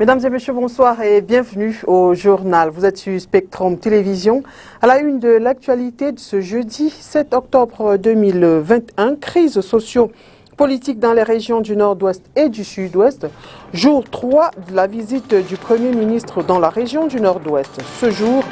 Mesdames et messieurs, bonsoir et bienvenue au journal. Vous êtes sur Spectrum Télévision. À la une de l'actualité de ce jeudi 7 octobre 2021, crise socio-politique dans les régions du Nord-Ouest et du Sud-Ouest. Jour 3 de la visite du Premier ministre dans la région du Nord-Ouest. Ce jour,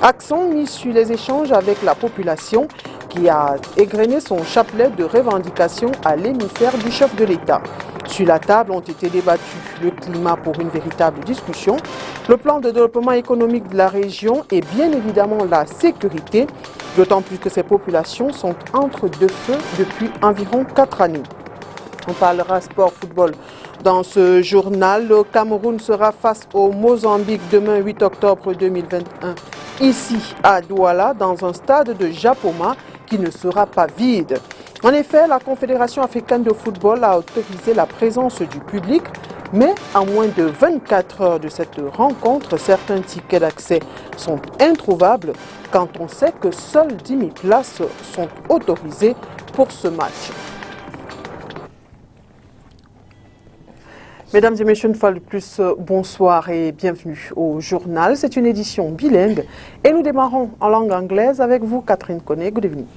accent mis sur les échanges avec la population qui a égrené son chapelet de revendications à l'émissaire du chef de l'État. Sur la table ont été débattus le climat pour une véritable discussion, le plan de développement économique de la région et bien évidemment la sécurité, d'autant plus que ces populations sont entre deux feux depuis environ 4 années. On parlera sport football dans ce journal. Le Cameroun sera face au Mozambique demain 8 octobre 2021 ici à Douala dans un stade de Japoma qui ne sera pas vide. En effet, la Confédération africaine de football a autorisé la présence du public, mais à moins de 24 heures de cette rencontre, certains tickets d'accès sont introuvables quand on sait que seules 10 000 places sont autorisées pour ce match. Mesdames et messieurs, une fois de plus, bonsoir et bienvenue au journal. C'est une édition bilingue et nous démarrons en langue anglaise avec vous, Catherine Koné. Good evening.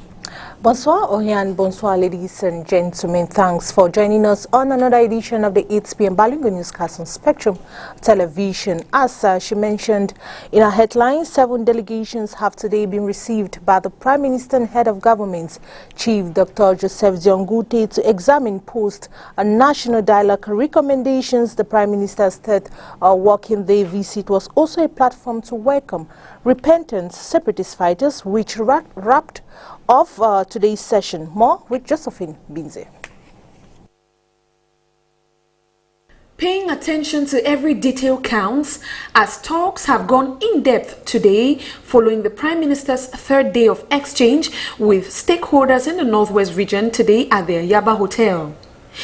Bonsoir, Oriane. Bonsoir, ladies and gentlemen. Thanks for joining us on another edition of the 8 p.m. Bilingual newscast on Spectrum Television. As she mentioned in her headlines, 7 delegations have today been received by the Prime Minister and Head of Government, Chief Dr. Joseph Diongute, to examine post a national dialogue recommendations. The Prime Minister's third working day visit was also a platform to welcome repentant separatist fighters, which wrapped off today's session. More with Josephine Binze. Paying attention to every detail counts as talks have gone in-depth today following the Prime Minister's third day of exchange with stakeholders in the Northwest region today at the Yaba Hotel.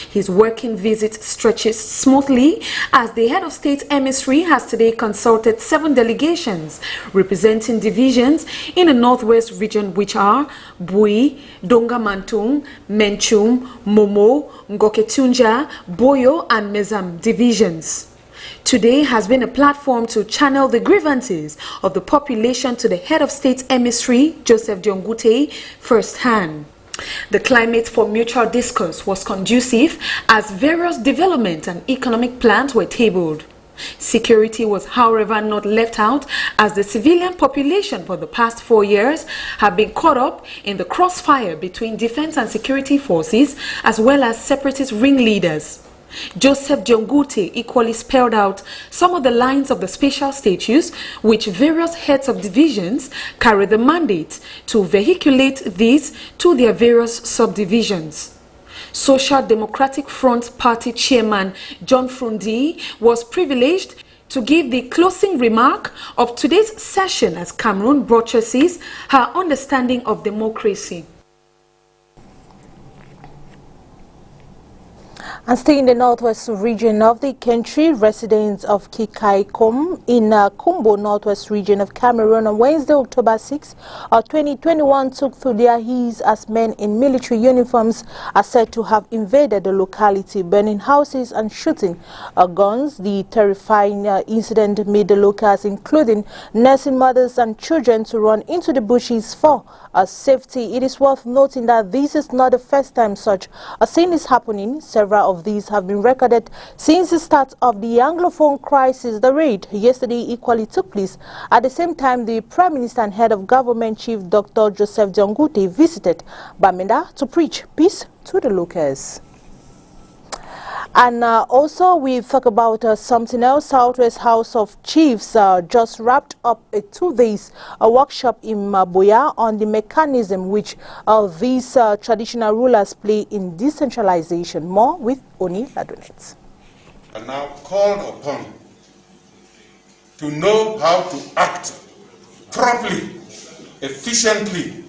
His working visit stretches smoothly as the head of state emissary has today consulted 7 delegations representing divisions in the Northwest region, which are Bui, Donga Mantung, Menchum, Momo, Ngoketunja, Boyo and Mezam divisions. Today has been a platform to channel the grievances of the population to the head of state emissary, Joseph Diongute, firsthand. The climate for mutual discourse was conducive as various development and economic plans were tabled. Security was, however, not left out as the civilian population for the past 4 years have been caught up in the crossfire between defense and security forces as well as separatist ringleaders. Joseph Diongute equally spelled out some of the lines of the special statutes which various heads of divisions carry the mandate to vehiculate these to their various subdivisions. Social Democratic Front Party Chairman John Frundi was privileged to give the closing remark of today's session as Cameroon broadcasts her understanding of democracy. And staying in the northwest region of the country, residents of Kikaikom in Kumbo, northwest region of Cameroon on Wednesday, October 6, 2021 took to their heels as men in military uniforms are said to have invaded the locality, burning houses and shooting guns. The terrifying incident made the locals, including nursing mothers and children, to run into the bushes for safety. It is worth noting that this is not the first time such a scene is happening. Several of these have been recorded since the start of the Anglophone crisis. The raid yesterday equally took place at the same time the Prime Minister and Head of Government, Chief Dr. Joseph Diongute, visited Bamenda to preach peace to the locals. And also we talk about something else. Southwest House of Chiefs just wrapped up a 2 days workshop in Maboya on the mechanism which these traditional rulers play in decentralization. More with Oni Ladonet. Are now called upon to know how to act properly, efficiently.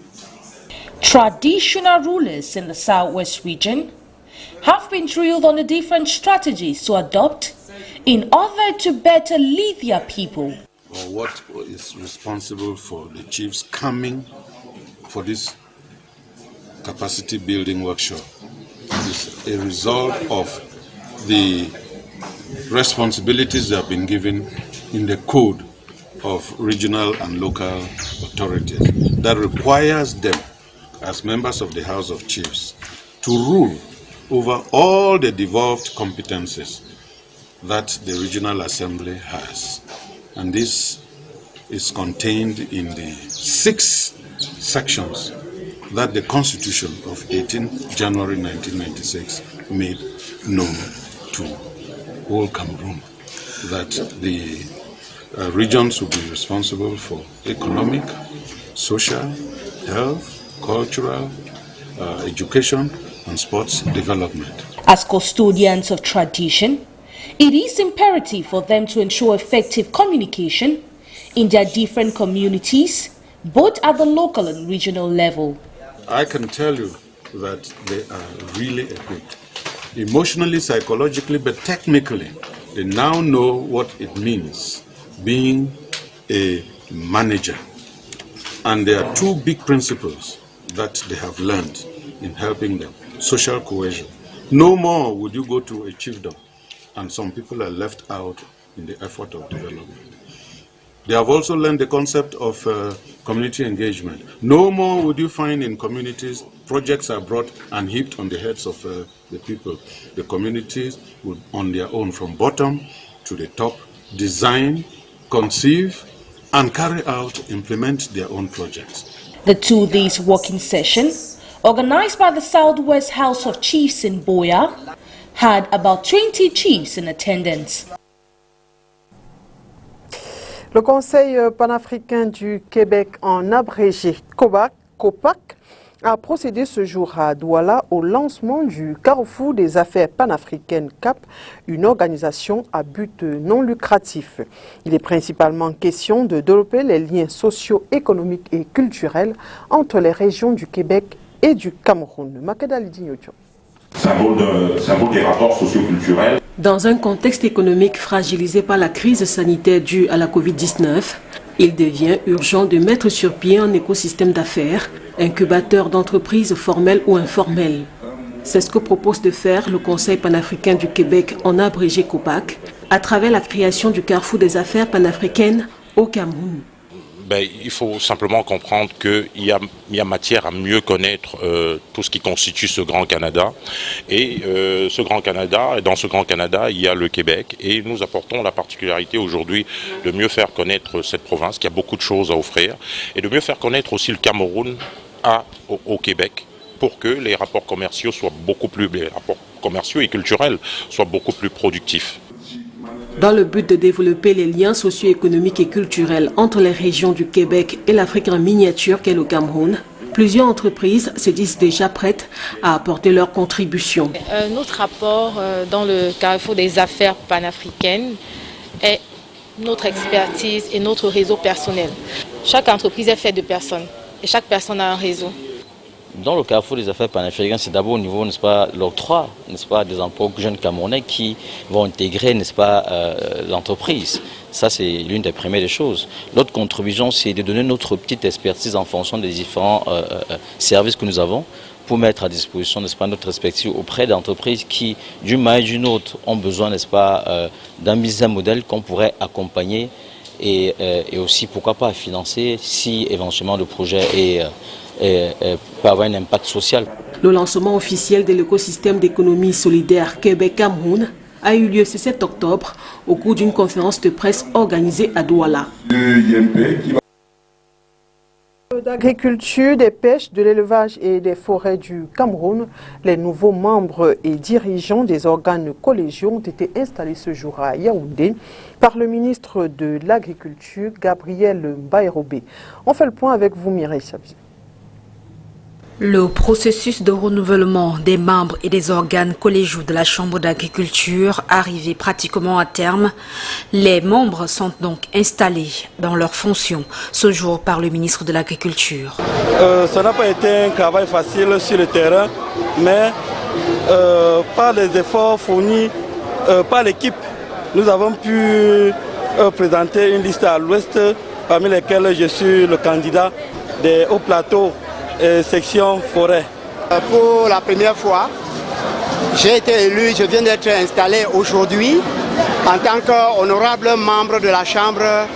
Traditional rulers in the Southwest region have been drilled on the different strategies to adopt in order to better lead their people. What is responsible for the chiefs coming for this capacity building workshop is a result of the responsibilities they have been given in the code of regional and local authorities that requires them, as members of the House of Chiefs, to rule over all the devolved competencies that the Regional Assembly has. And this is contained in the 6 sections that the Constitution of 18 January 1996 made known to whole Cameroon, that the regions will be responsible for economic, social, health, cultural, education and sports development. As custodians of tradition, it is imperative for them to ensure effective communication in their different communities, both at the local and regional level. I can tell you that they are really equipped, emotionally, psychologically, but technically. They now know what it means being a manager. And there are 2 big principles that they have learned in helping them. Social cohesion. No more would you go to a chiefdom and some people are left out in the effort of development. They have also learned the concept of community engagement. No more would you find in communities projects are brought and heaped on the heads of the people. The communities would, on their own, from bottom to the top, design, conceive, and carry out, implement their own projects. The 2-day working session, organized by the Southwest House of Chiefs in Boya, had about 20 chiefs in attendance. Le Conseil panafricain du Québec, en abrégé COPAC, a procédé ce jour à Douala au lancement du Carrefour des affaires panafricaines CAP, une organisation à but non lucratif. Il est principalement question de développer les liens socio-économiques et culturels entre les régions du Québec et du Cameroun. Makeda Lidinyocho. Symbole des rapports socio-culturels. Dans un contexte économique fragilisé par la crise sanitaire due à la Covid-19, il devient urgent de mettre sur pied un écosystème d'affaires, incubateur d'entreprises formelles ou informelles. C'est ce que propose de faire le Conseil panafricain du Québec, en abrégé COPAC, à travers la création du Carrefour des affaires panafricaines au Cameroun. Il faut simplement comprendre qu'il y a matière à mieux connaître tout ce qui constitue ce Grand Canada. Et ce Grand Canada, dans ce Grand Canada, il y a le Québec. Et nous apportons la particularité aujourd'hui de mieux faire connaître cette province, qui a beaucoup de choses à offrir, et de mieux faire connaître aussi le Cameroun au Québec, pour que les rapports commerciaux soient les rapports commerciaux et culturels soient beaucoup plus productifs. Dans le but de développer les liens socio-économiques et culturels entre les régions du Québec et l'Afrique en miniature qu'est le Cameroun, plusieurs entreprises se disent déjà prêtes à apporter leur contribution. Notre rapport dans le Carrefour des affaires panafricaines est notre expertise et notre réseau personnel. Chaque entreprise est faite de personnes et chaque personne a un réseau. Dans le Carrefour des affaires panafricaines, c'est d'abord au niveau, n'est-ce pas, l'octroi, n'est-ce pas, des emplois aux jeunes Camerounais qui vont intégrer, n'est-ce pas, l'entreprise. Ça, c'est l'une des premières choses. L'autre contribution, c'est de donner notre petite expertise en fonction des différents services que nous avons pour mettre à disposition, n'est-ce pas, notre expertise auprès d'entreprises qui, d'une manière ou d'une autre, ont besoin, n'est-ce pas, d'un business model qu'on pourrait accompagner et aussi, pourquoi pas, financer si éventuellement le projet peut avoir un impact social. Le lancement officiel de l'écosystème d'économie solidaire Québec-Cameroun a eu lieu ce 7 octobre au cours d'une conférence de presse organisée à Douala. D'agriculture, des pêches, de l'élevage et des forêts du Cameroun, les nouveaux membres et dirigeants des organes collégiaux ont été installés ce jour à Yaoundé par le ministre de l'Agriculture, Gabriel Bayrobé. On fait le point avec vous, Mireille Sabzi. Le processus de renouvellement des membres et des organes collégiaux de la Chambre d'agriculture arrivé pratiquement à terme. Les membres sont donc installés dans leurs fonctions ce jour par le ministre de l'Agriculture. Ça n'a pas été un travail facile sur le terrain, mais par les efforts fournis par l'équipe, nous avons pu présenter une liste à l'ouest, parmi lesquelles je suis le candidat des hauts plateaux. Section forêt. Pour la première fois, j'ai été élu, je viens d'être installé aujourd'hui en tant qu'honorable membre de la Chambre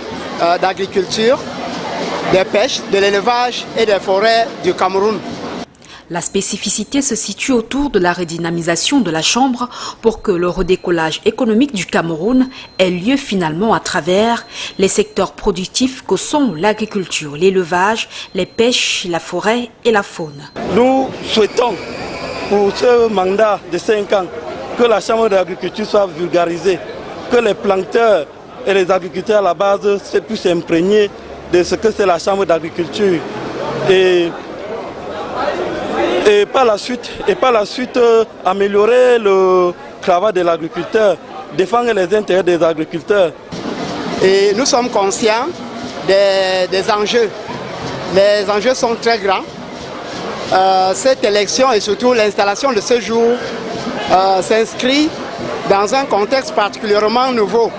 d'agriculture, des pêches, de l'élevage et des forêts du Cameroun. La spécificité se situe autour de la redynamisation de la Chambre pour que le redécollage économique du Cameroun ait lieu finalement à travers les secteurs productifs que sont l'agriculture, l'élevage, les pêches, la forêt et la faune. Nous souhaitons pour ce mandat de 5 ans que la Chambre d'agriculture soit vulgarisée, que les planteurs et les agriculteurs à la base puissent s'imprégner de ce que c'est la Chambre d'agriculture. Et par la suite améliorer le travail de l'agriculteur, défendre les intérêts des agriculteurs. Et nous sommes conscients des enjeux. Les enjeux sont très grands. Cette élection et surtout l'installation de ce jour s'inscrit dans un contexte particulièrement nouveau.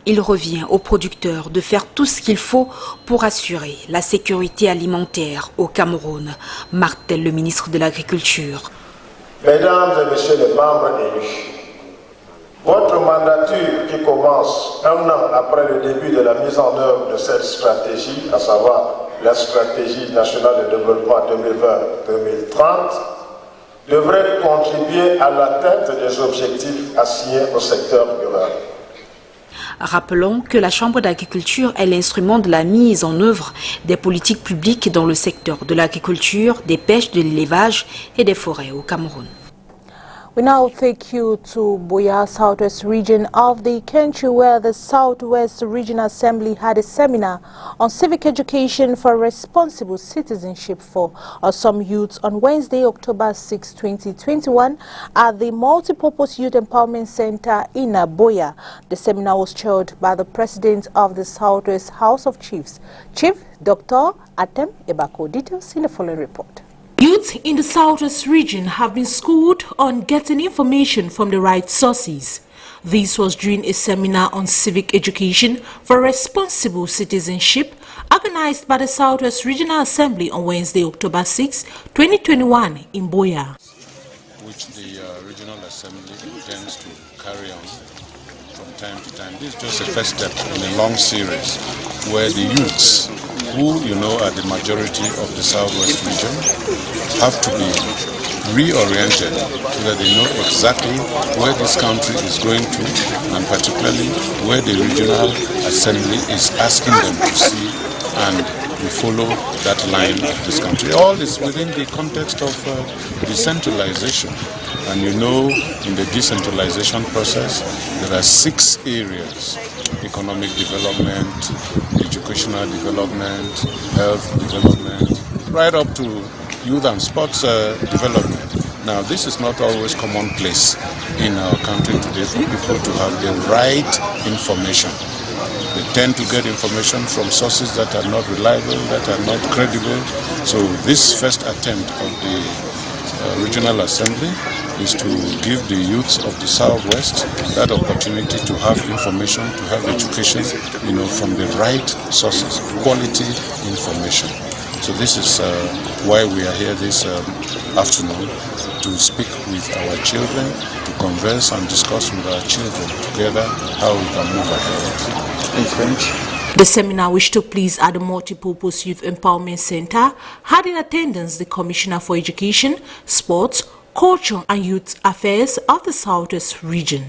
Il revient aux producteurs de faire tout ce qu'il faut pour assurer la sécurité alimentaire au Cameroun, martèle le ministre de l'Agriculture. Mesdames et messieurs les membres élus, votre mandature qui commence un an après le début de la mise en œuvre de cette stratégie, à savoir la stratégie nationale de développement 2020-2030, devrait contribuer à l'atteinte des objectifs assignés au secteur rural. Rappelons que la Chambre d'agriculture est l'instrument de la mise en œuvre des politiques publiques dans le secteur de l'agriculture, des pêches, de l'élevage et des forêts au Cameroun. We now take you to Buea, southwest region of the country, where the Southwest Regional Assembly had a seminar on civic education for responsible citizenship for some youths on Wednesday, October 6, 2021, at the Multipurpose Youth Empowerment Center in Buea. The seminar was chaired by the President of the Southwest House of Chiefs, Chief Dr. Atem Ebako. Details in the following report. Youth in the Southwest region have been schooled on getting information from the right sources. This was during a seminar on civic education for responsible citizenship organized by the Southwest Regional Assembly on Wednesday, October 6, 2021 in Buea. Which the Regional Assembly intends to carry on from time to time. This is just a first step in a long series where the youths, who are the majority of the Southwest region, have to be reoriented so that they know exactly where this country is going to, and particularly where the Regional Assembly is asking them to see, and we follow that line of this country. All is within the context of decentralization. And in the decentralization process, there are 6 areas: economic development, educational development, health development, right up to youth and sports development. Now, this is not always commonplace in our country today for people to have the right information. They tend to get information from sources that are not reliable, that are not credible. So this first attempt of the Regional Assembly is to give the youths of the Southwest that opportunity to have information, to have education, from the right sources, quality information. So this is why we are here this afternoon, to speak with our children, to converse and discuss with our children together how we can move ahead. In French. The seminar, which took place at the Multipurpose Youth Empowerment Center, had in attendance the Commissioner for Education, Sports, Culture and Youth Affairs of the Southwest Region.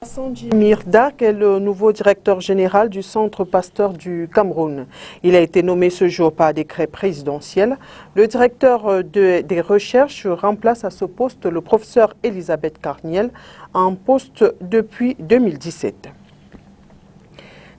Sanji Mirdak est le nouveau directeur général du Centre Pasteur du Cameroun. Il a été nommé ce jour par décret présidentiel. Le directeur des recherches remplace à ce poste le professeur Elisabeth Carniel, en poste depuis 2017.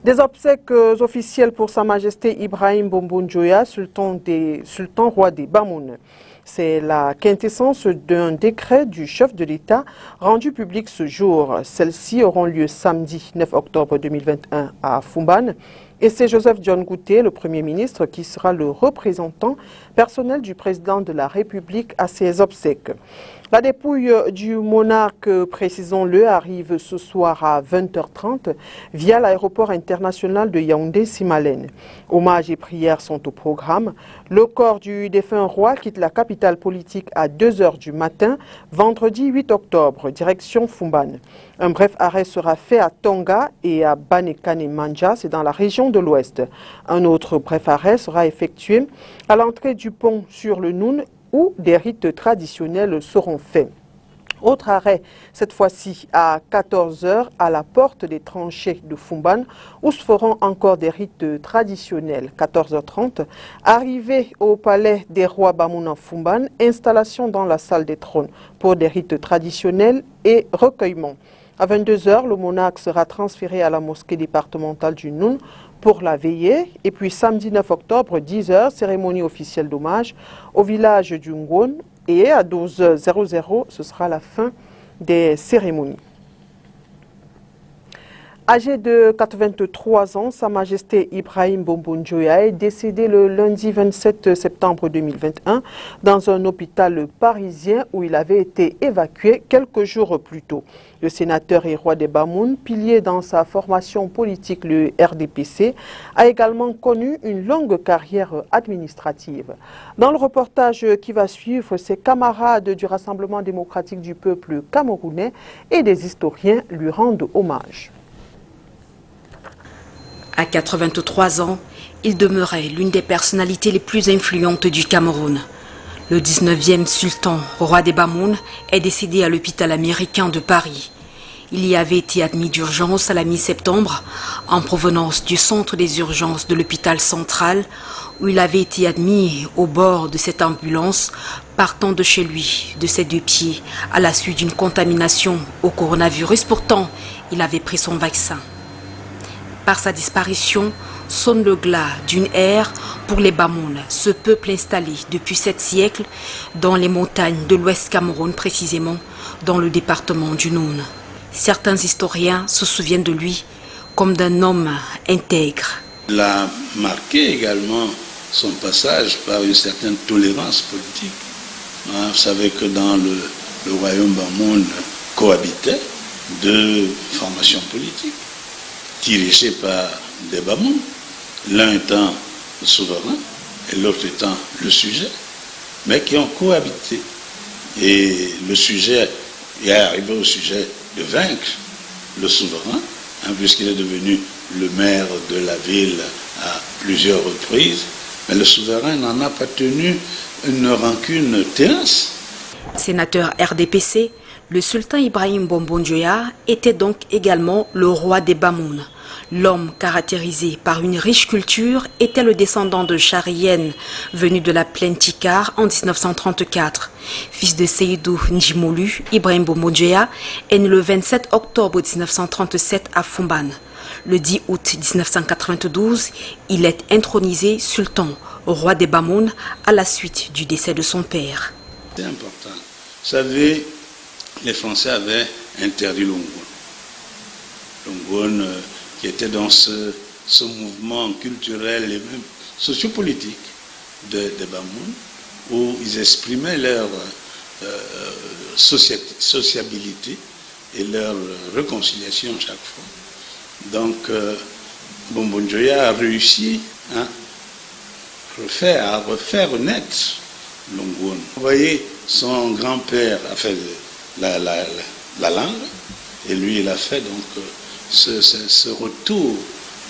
Des obsèques officielles pour Sa Majesté Ibrahim Bombon-Joya, sultan roi des Bamoun. C'est la quintessence d'un décret du chef de l'État rendu public ce jour. Celles-ci auront lieu samedi 9 octobre 2021 à Fumban. Et c'est Joseph John Gouté, le Premier ministre, qui sera le représentant personnel du président de la République à ces obsèques. La dépouille du monarque, précisons-le, arrive ce soir à 20h30 via l'aéroport international de Yaoundé-Simalène. Hommages et prières sont au programme. Le corps du défunt roi quitte la capitale politique à 2h du matin, vendredi 8 octobre, direction Fumbane. Un bref arrêt sera fait à Tonga et à Banekane-Manja, c'est dans la région de l'Ouest. Un autre bref arrêt sera effectué à l'entrée du pont sur le Noun, où des rites traditionnels seront faits. Autre arrêt, cette fois-ci à 14h à la porte des tranchées de Fumbane, où se feront encore des rites traditionnels. 14h30, arrivée au palais des rois Bamouna Fumbane, installation dans la salle des trônes pour des rites traditionnels et recueillement. À 22h, le monarque sera transféré à la mosquée départementale du Noun pour la veillée. Et puis samedi 9 octobre, 10h, cérémonie officielle d'hommage au village du Ngon. Et à 12h00, ce sera la fin des cérémonies. Âgé de 83 ans, Sa Majesté Ibrahim Bombon-Dioya est décédé le lundi 27 septembre 2021 dans un hôpital parisien où il avait été évacué quelques jours plus tôt. Le sénateur et roi des Bamoun, pilier dans sa formation politique, le RDPC, a également connu une longue carrière administrative. Dans le reportage qui va suivre, ses camarades du Rassemblement démocratique du peuple camerounais et des historiens lui rendent hommage. À 83 ans, il demeurait l'une des personnalités les plus influentes du Cameroun. Le 19e sultan, roi des Bamoun, est décédé à l'hôpital américain de Paris. Il y avait été admis d'urgence à la mi-septembre, en provenance du centre des urgences de l'hôpital central, où il avait été admis au bord de cette ambulance, partant de chez lui, de ses 2 pieds, à la suite d'une contamination au coronavirus. Pourtant, il avait pris son vaccin. Par sa disparition, sonne le glas d'une ère pour les Bamoun, ce peuple installé depuis 7 siècles dans les montagnes de l'Ouest Cameroun, précisément dans le département du Noun. Certains historiens se souviennent de lui comme d'un homme intègre. Il a marqué également son passage par une certaine tolérance politique. Vous savez que dans le royaume Bamoun cohabitaient 2 formations politiques dirigées par des Bamoun, l'un étant le souverain et l'autre étant le sujet, mais qui ont cohabité. Et le sujet est arrivé au sujet de vaincre le souverain, puisqu'il est devenu le maire de la ville à plusieurs reprises, mais le souverain n'en a pas tenu une rancune tenace. Sénateur RDPC, le sultan Ibrahim Bombon-Dioya était donc également le roi des Bamoun. L'homme caractérisé par une riche culture était le descendant de Charien, venu de la plaine Tikar en 1934. Fils de Seydou Njimolu, Ibrahim Bombon-Dioya est né le 27 octobre 1937 à Fumbane. Le 10 août 1992, il est intronisé sultan, roi des Bamoun, à la suite du décès de son père. C'est important. Vous savez, les Français avaient interdit l'Ongon. L'Ongon qui était dans ce mouvement culturel et même sociopolitique des Bamoun, où ils exprimaient leur sociabilité et leur réconciliation chaque fois. Donc, Bombon-Dioya a réussi à refaire renaître l'Ongon. Vous voyez, son grand-père a fait la langue, et lui, il a fait donc ce retour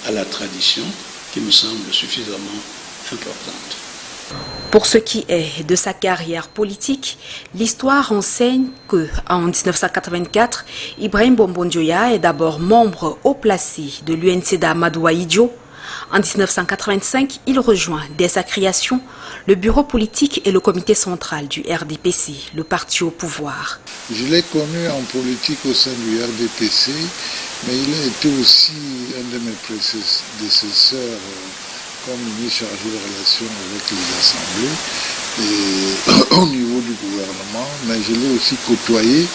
à la tradition qui me semble suffisamment importante. Pour ce qui est de sa carrière politique, l'histoire enseigne qu'en 1984, Ibrahim Bombon-Dioya est d'abord membre haut placé de l'UNCDA Madoua Idjo. En 1985, il rejoint dès sa création le bureau politique et le comité central du RDPC, le parti au pouvoir. Je l'ai connu en politique au sein du RDPC, mais il a été aussi un de mes prédécesseurs comme ministre chargé de relations avec les assemblées et au niveau du gouvernement, mais je l'ai aussi côtoyé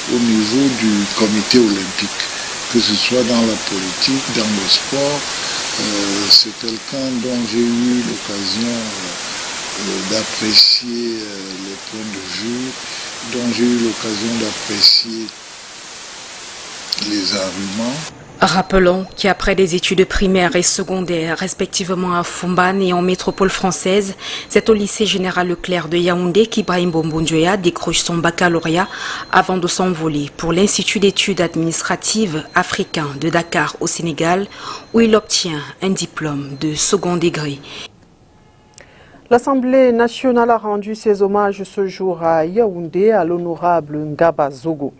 au niveau du comité olympique, que ce soit dans la politique, dans le sport. C'est quelqu'un dont j'ai eu l'occasion d'apprécier les points de vue dont j'ai eu l'occasion d'apprécier les arguments. Rappelons qu'après des études primaires et secondaires, respectivement à Fumban et en métropole française, c'est au lycée général Leclerc de Yaoundé qu'Ibrahim Bombondjoya décroche son baccalauréat avant de s'envoler pour l'Institut d'études administratives africain de Dakar au Sénégal, où il obtient un diplôme de second degré. L'Assemblée nationale a rendu ses hommages ce jour à Yaoundé à l'honorable Ngaba Zogo.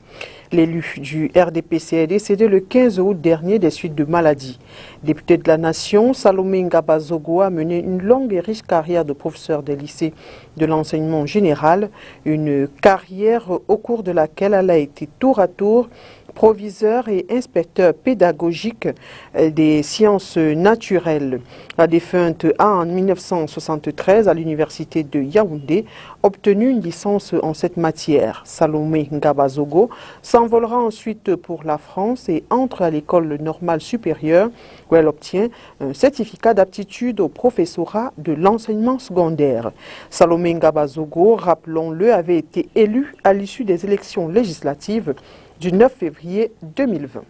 L'élu du RDPC est décédé le 15 août dernier des suites de maladies. Député de la Nation, Salomé Ngaba Zogo a mené une longue et riche carrière de professeur des lycées de l'enseignement général, une carrière au cours de laquelle elle a été tour à tour proviseur et inspecteur pédagogique des sciences naturelles. La défunte a en 1973 à l'université de Yaoundé obtenu une licence en cette matière. Salomé Ngaba Zogo s'envolera ensuite pour la France et entre à l'école normale supérieure où elle obtient un certificat d'aptitude au professorat de l'enseignement secondaire. Salomé Ngaba Zogo, rappelons-le, avait été élu à l'issue des élections législatives du 9 février 2020.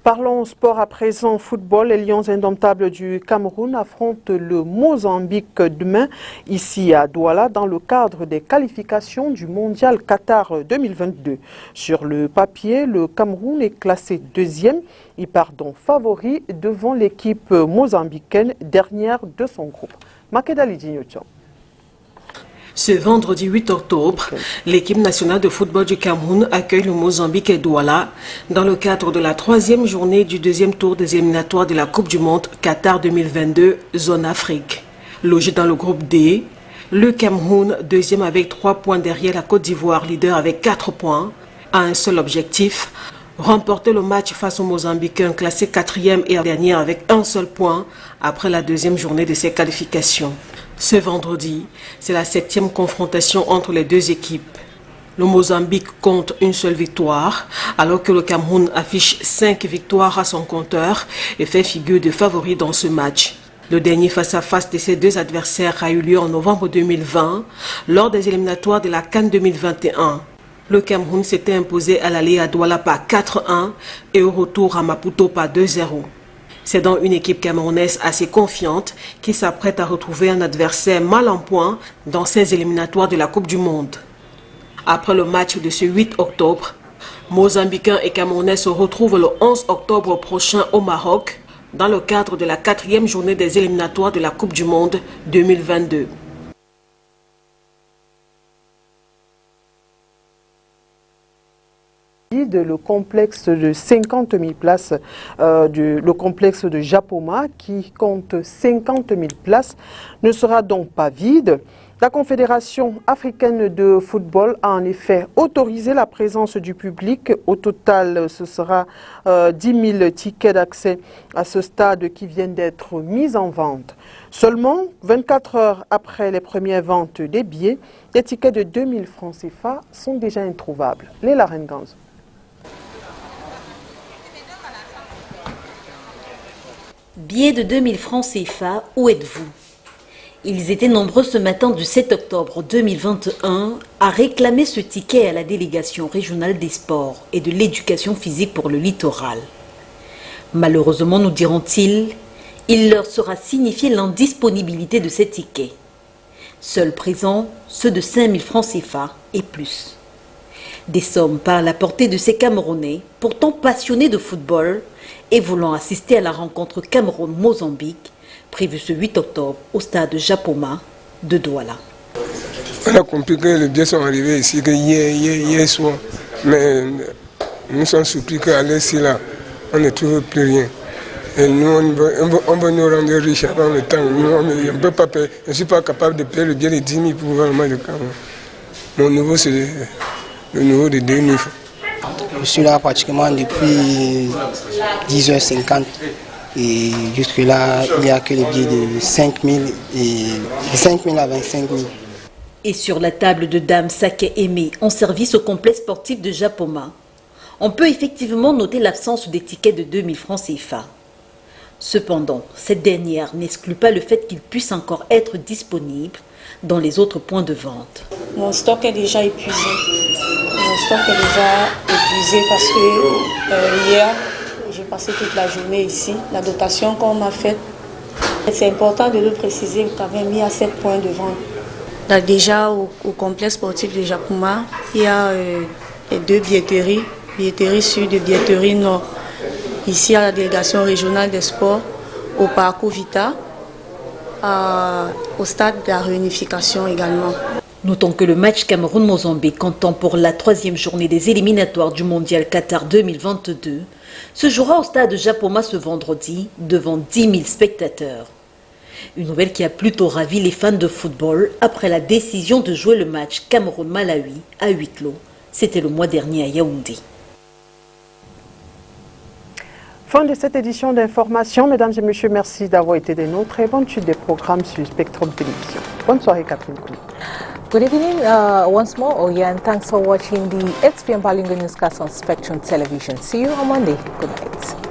Parlons sport à présent. Football, les Lions indomptables du Cameroun affrontent le Mozambique demain, ici à Douala, dans le cadre des qualifications du Mondial Qatar 2022. Sur le papier, le Cameroun est classé deuxième. Il part donc favori devant l'équipe mozambicaine, dernière de son groupe. Makeda Lidinyotian. Ce vendredi 8 octobre, l'équipe nationale de football du Cameroun accueille le Mozambique et Douala dans le cadre de la 3e journée du 2e tour des éliminatoires de la Coupe du Monde Qatar 2022, zone Afrique. Logé dans le groupe D, le Cameroun, deuxième avec 3 points derrière la Côte d'Ivoire, leader avec 4 points, a un seul objectif, remporter le match face aux Mozambicains classés 4e et dernier avec un seul point après la 2e journée de ses qualifications. Ce vendredi, c'est la 7e confrontation entre les deux équipes. Le Mozambique compte une seule victoire, alors que le Cameroun affiche 5 victoires à son compteur et fait figure de favori dans ce match. Le dernier face-à-face de ces deux adversaires a eu lieu en novembre 2020, lors des éliminatoires de la CAN 2021. Le Cameroun s'était imposé à l'aller à Douala par 4-1 et au retour à Maputo par 2-0. C'est donc une équipe camerounaise assez confiante qui s'apprête à retrouver un adversaire mal en point dans ces éliminatoires de la Coupe du Monde. Après le match de ce 8 octobre, Mozambicains et Camerounais se retrouvent le 11 octobre prochain au Maroc dans le cadre de la 4e journée des éliminatoires de la Coupe du Monde 2022. Le complexe de 50 000 places, le complexe de Japoma, qui compte 50 000 places, ne sera donc pas vide. La Confédération africaine de football a en effet autorisé la présence du public. Au total, ce sera 10 000 tickets d'accès à ce stade qui viennent d'être mis en vente. Seulement, 24 heures après les premières ventes des billets, les tickets de 2 000 francs CFA sont déjà introuvables. Léla Renganzo. Billets de 2000 francs CFA, où êtes-vous? Ils étaient nombreux ce matin du 7 octobre 2021 à réclamer ce ticket à la délégation régionale des sports et de l'éducation physique pour le littoral. Malheureusement, nous diront-ils, il leur sera signifié l'indisponibilité de ces tickets. Seuls présents, ceux de 5000 francs CFA et plus. Des sommes pas à la portée de ces Camerounais, pourtant passionnés de football, et voulant assister à la rencontre Cameroun-Mozambique, prévue ce 8 octobre au stade Japoma de Douala. On a compris que les billets sont arrivés ici hier soir, mais nous sommes surpris qu'à l'heure là, on ne trouve plus rien. Et nous, on veut nous rendre riches avant le temps. Nous, on ne peut pas payer. Je ne suis pas capable de payer le billet de 10 000 pour voir le match de Cameroun. Mon niveau, c'est le niveau de 2 000. Je suis là pratiquement depuis 10h50 et jusque-là, il n'y a que les billets de 5 000 et de 5 000 à 25 000. Et sur la table de Dame Sake Aimé, en service au complexe sportif de Japoma, on peut effectivement noter l'absence des tickets de 2000 francs CFA. Cependant, cette dernière n'exclut pas le fait qu'ils puissent encore être disponibles dans les autres points de vente. Mon stock est déjà épuisé. Parce que hier, j'ai passé toute la journée ici. La dotation qu'on m'a faite, c'est important de le préciser, vous avez mis à 7 points de vente. Là, déjà au complexe sportif de Japuma, il y a 2 billetteries, billetterie sud et billetterie nord. Ici à la délégation régionale des sports, au parcours Vita, au stade de la réunification également. Notons que le match Cameroun-Mozambique, comptant pour la 3e journée des éliminatoires du Mondial Qatar 2022, se jouera au stade Japoma ce vendredi devant 10 000 spectateurs. Une nouvelle qui a plutôt ravi les fans de football après la décision de jouer le match Cameroun-Malawi à huis clos. C'était le mois dernier à Yaoundé. Fin de cette édition d'information. Mesdames et messieurs, merci d'avoir été des nôtres et bonne suite des programmes sur Spectrum Télévision. Bonne soirée, Catherine Kouli. Good evening once more, Oya, and thanks for watching the 8 p.m. Bilingual newscast on Spectrum Television. See you on Monday. Good night.